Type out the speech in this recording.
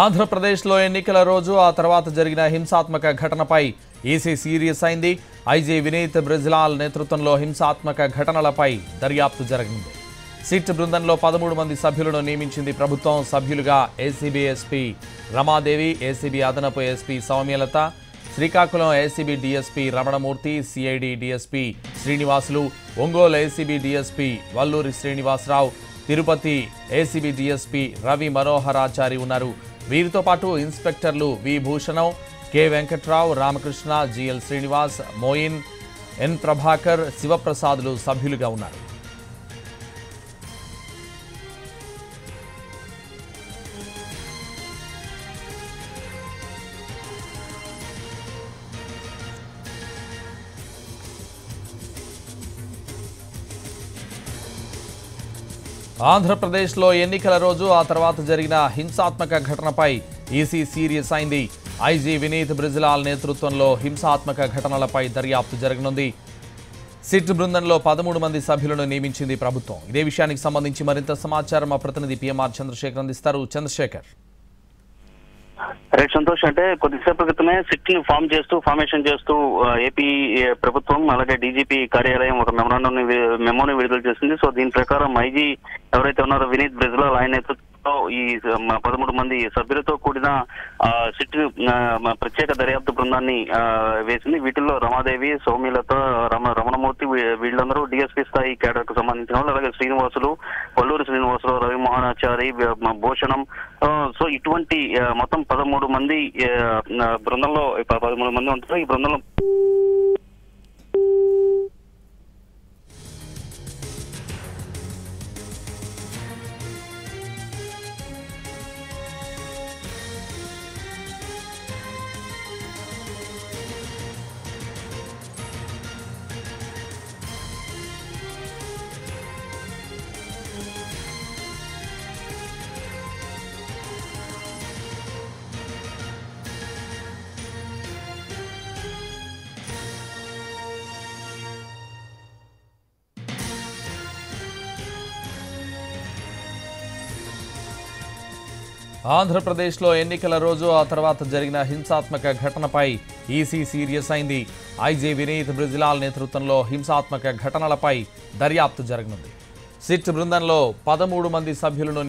ఆంధ్రప్రదేశ్లో ఎన్నికల రోజు ఆ తర్వాత జరిగిన హింసాత్మక ఘటనపై ఈసీ సీరియస్ అయింది. ఐజీ వినీత్ బ్రిజ్లాల్ నేతృత్వంలో హింసాత్మక ఘటనలపై దర్యాప్తు జరగనుంది. సిట్ బృందంలో 13 మంది సభ్యులను నియమించింది ప్రభుత్వం. సభ్యులుగా ఏసీబీ ఎస్పీ రమాదేవి, ఏసీబీ అదనపు SP Soumyalatha, Srikakulam ACB DSP Ramanamurthy, CID DSP Srinivasulu, Ongole ACB DSP Valluri Srinivasarao, Tirupati ACB DSP Ravi Manoharachari ఉన్నారు. వీరితో పాటు ఇన్స్పెక్టర్లు V Bhushanam, K Venkatrao, Ramakrishna, GL Srinivas, Moin, N Prabhakar, శివప్రసాద్లు సభ్యులుగా ఉన్నారు. ఆంధ్రప్రదేశ్లో ఎన్నికల రోజు ఆ తర్వాత జరిగిన హింసాత్మక ఘటనపై ఈసీ సీరియస్ అయింది. ఐజీ వినీత్ బ్రిజ్లాల్ నేతృత్వంలో హింసాత్మక ఘటనలపై దర్యాప్తు జరగనుంది. సిట్ బృందంలో 13 మంది సభ్యులను నియమించింది ప్రభుత్వం. ఇదే విషయానికి సంబంధించి మరింత సమాచారం మా ప్రతినిధి పిఎంఆర్ చంద్రశేఖర్ అందిస్తారు. చంద్రశేఖర్. రైట్ సంతోష్, అంటే కొద్దిసేపు క్రితమే సిట్ ని ఫార్మేషన్ చేస్తూ ఏపీ ప్రభుత్వం అలాగే డీజీపీ కార్యాలయం ఒక మెమోని విడుదల చేసింది. సో దీని ప్రకారం ఐజీ ఎవరైతే ఉన్నారో వినీత్ బ్రిజ్లాల్ ఆయన నేతృత్వంలో ఈ 13 మంది సభ్యులతో కూడిన సిట్ ప్రత్యేక దర్యాప్తు బృందాన్ని వేసింది. వీటిల్లో రమాదేవి, సౌమ్యలత, రమణమూర్తి వీళ్ళందరూ డిఎస్పీ స్థాయి కేడర్ కు సంబంధించిన వాళ్ళు, అలాగే శ్రీనివాసులు, వల్లూరి శ్రీనివాసులు, రవి మోహనాచారి, భూషణం. సో ఇటువంటి మొత్తం 13 మంది బృందంలో 13 మంది ఉంటారు. ఈ బృందంలో ఆంధ్రప్రదేశ్లో ఎన్నికల రోజు ఆ తర్వాత జరిగిన హింసాత్మక ఘటనపై ఈసీ సీరియస్ అయింది. ఐజీ వినీత్ బ్రిజ్లాల్ నేతృత్వంలో హింసాత్మక ఘటనలపై దర్యాప్తు జరగనుంది. సిట్ బృందంలో 13 మంది సభ్యులను